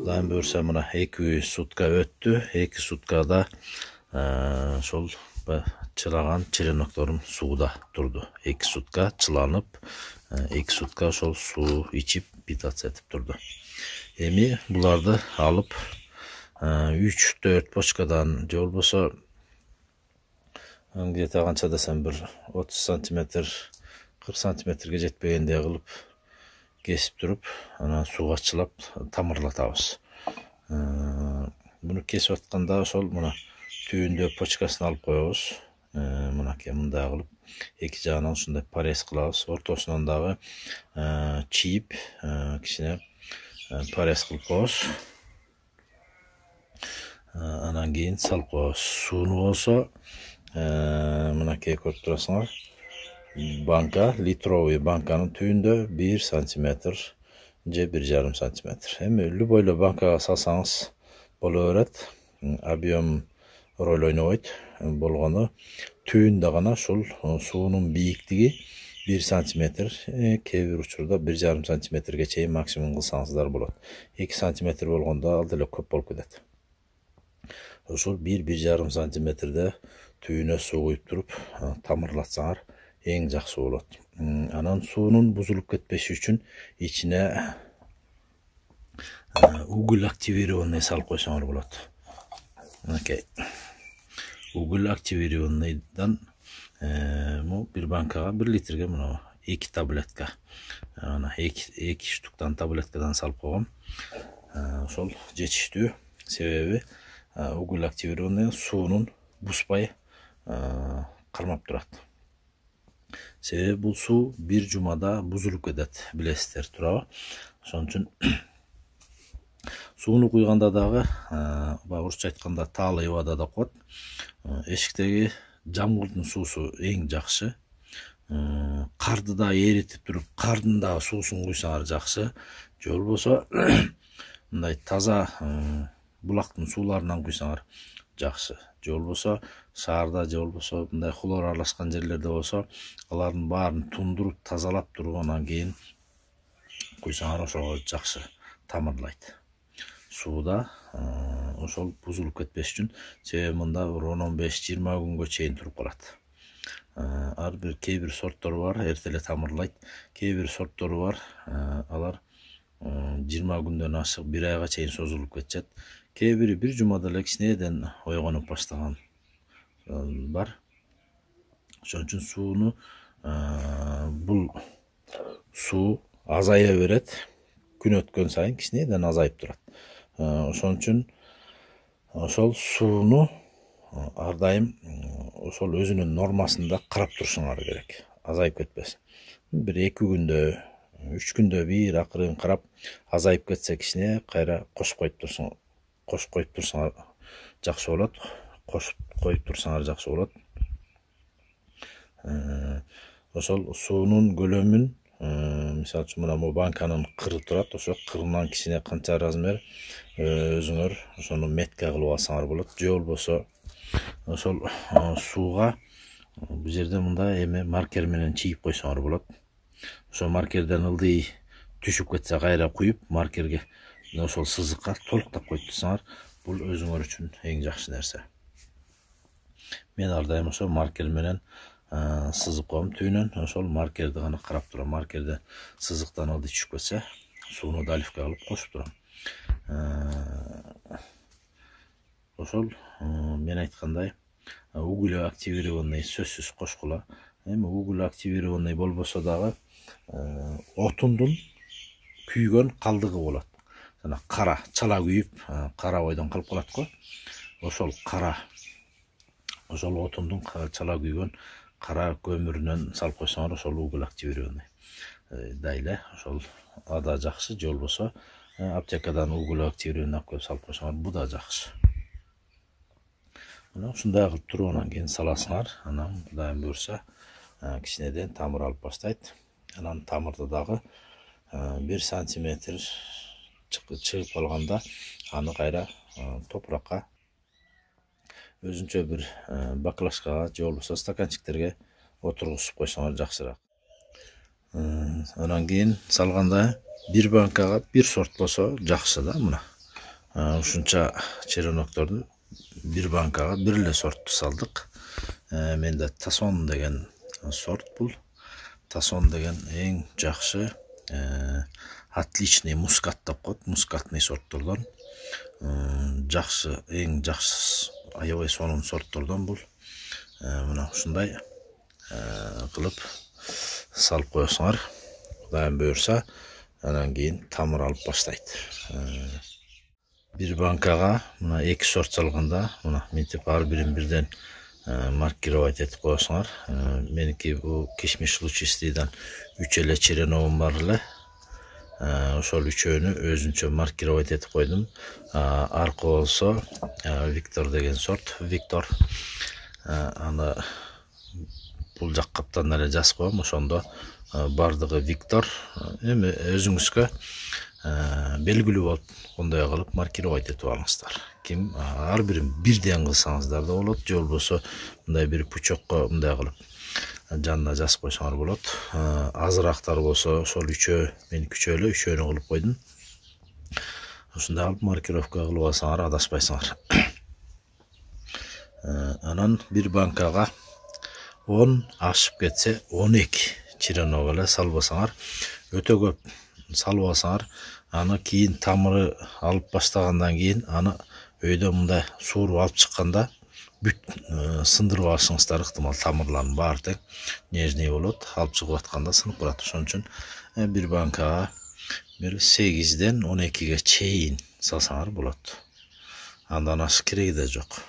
Құдайым бөрсе мына 2 сутка өттү. 2 суткада шол чылаған черенокторум сууда турду. 2 сутка чыланып, 2 сутка шол суу ичип питаться этип турду. Эми буларды алып 3-4 почкадан же болбосо где-то канча десем бир 30 сантиметр 40 сантиметрге жетпегендей кылып кесип туруп, анан сууга чылап тамырлатабыз. Буну кесип атканда ошол мына түйүндө почкасын алып коебуз. Мынакей мындай кылып эки жагынан ушундай порез кылабыз. Ортосунан дагы чийип кичине порез кылып коебуз. Анан кийин салып коебуз. Сууну болсо мынакей көрүп турасыңар. Банка, литровый банканын түйүндө 1 сантиметр же 1,5 сантиметр. Эми любой банкага салсаңыз боло берет. Объем роль ойнобойт. Болгону түйүндө гана ушул суунун бийиктиги 1 сантиметр, кээ бир учурда 1,5 сантиметрге чейин максимум кылсаңыздар болот. 2 сантиметр болгондо ал деле көп болуп кетет. Ошол 1,5 сантиметрде түйүнө суу куюп туруп тамырлатсаңар эң жакшы болот. Анан суунун бузулуп кетпеши үчүн ичине уголь активированный салып койсоңор болот. Мынакей уголь активированныйдан бир банкага 1 литрге мына 2 таблетка. Ана 2 штуктан таблеткадан салып койгом. Ошол жетиштүү. Себеби уголь активированный суунун бузбай кармап турат. Себеби бул суу бир жумада бузулуп кетет, билесиздер, туурабы? Ошон үчүн сууну куйганда дагы, орусча айтканда таалый убада да коет. Эшиктеги жамгырдын суусу эң жакшы. Карды да эритип туруп, кардын да суусун куйсаңар жакшы. Же болбосо мындай таза булактын сууларынан куйсаңар жакшы. Же болбосо шаарда же болбосо мындай хлор аралашкан жерлерде болсо, алардын баарын тундуруп, тазалап туруп, анан кийин куйсаңар ошого жакшы тамырлайт. Сууда ошол бузулуп кетпеш үчүн, себеби мында 15-20 күнгө чейин туруп калат. Ар бир кээ бир сорттору бар, эртеле тамырлайт. Кээ бир сорттору бар, алар 20 күндөн ашык 1 айга чейин созулуп кетет. Кээ бири бир жумада эле кичинеден ойгонуп баштаган бар. Ошон үчүн сууну бул суу азая берет. Күн өткөн сайын кичинеден азайып турат. Ошон үчүн ошол сууну ар дайым ошол өзүнүн нормасында карап турушуңар керек. Азайып кетпесин. Бир 2 күндө, 3 күндө бир акырын карап, азайып кетсе кичине кайра кошуп коюп турсаңар жакшы болот. Кошуп коюп турсаңар жакшы болот. Ошол суунун көлөмүн, мисалы үчүн мына бул банканын кыры турат, ошо кырынан кичине канча размер өзүңөр ошону метка кылып алсаңар болот. Же болбосо ошол сууга бул жерде мындай эме маркер менен чийип койсоңор болот. Ошо маркерден ылдый түшүп кетсе кайра куюп, маркерге ошол сызыкка толуктап коюп турсаңар, бул өзүңөр үчүн эң жакшы нерсе. Мен ар дайым ошо маркер менен сызып коем түйүнөн, ошол маркерди гана карап турам. Маркерде сызыктан ылдый түшүп кетсе, сууну доливка кылып кошуп турам. Ошол мен айткандай, уголь активированный сөзсүз кошкула. Эми уголь активированный болбосо дагы отундун күйгөн калдыгы болот. Жана кара, чала күйүп, кара ойдон калып калат го. Ошол кара, ошол отундун чала күйгөн кара көмүрүнөн салып койсоңор, ошол уголь активированный. Дайле ошол ада жакшы, же болбосо аптекадан уголь активированный алып келип салып койсоңор, бу да жакшы. Мына ушундай кылып туруп анан кийин саласыңар, анан Кудайым буйрса кичинеден тамыр алып баштайт. Анан тамырды дагы 1 сантиметр чыгып калганда аны кайра топуракка өзүнчө бир баклажкага же болбосо стаканчиктерге отургузуп койсоңор жакшыраак. Анан кийин салганда бир банкага бир сорт болсо жакшы да, мына ушунча черенокторду bir банкага бир эле сортту салдык. Менде Тасон деген сорт бул. Тасон деген эң жакшы отличный мускат деп коет, мускатный сорттордон. Жакшы, эң жакшы аябай сонун сорттордон бул. Мына ушундай кылып салып коесуңар. Кудайым буйрса, анан кийин тамыр алып баштайт. Bir банкага мына 2 сорт салганда, мына мынтип ар бирин бирден маркировать этип коесуңар. Меники бу кишмиш лучистыйдан 3 эле череногум бар эле. Ошол үчөөнү өзүнчө маркировать этип койдум. Аркы болсо Виктор деген сорт, Виктор. Аны бул жак каптан эле жазып коем, ошондо бардыгы Виктор. Эми өзүңүзгө белгилүү болуп, кандай кылып маркировать этип алыңыздар. Ким ар бирин бирден кылсаңыздар да болот, же болбосо мындай бир пучокко мындай кылып жанына жазып койсоңор болот. Азырактар болсо ошол үчөө, мен үчөөлө үчөөнү кылып койдум. Ушундай кылып маркировка кылып алсаңар адаспайсыңар. Анан bir банкага 10 ашып кетсе 12 черенок эле салбасаңар, өтө көп салып алсаңар, аны кийин тамыры алып баштагандан кийин аны өйдө мындай сууруп алып чыкканда бүт сындырып алышыңыздар ыктымал. Тамырлардын баары тең нежный болот, алып чыгып атканда сынып калат. Ошон үчүн bir банкага bir 8ден 12ге чейин салсаңар болот. Андан ашык кереги да жок.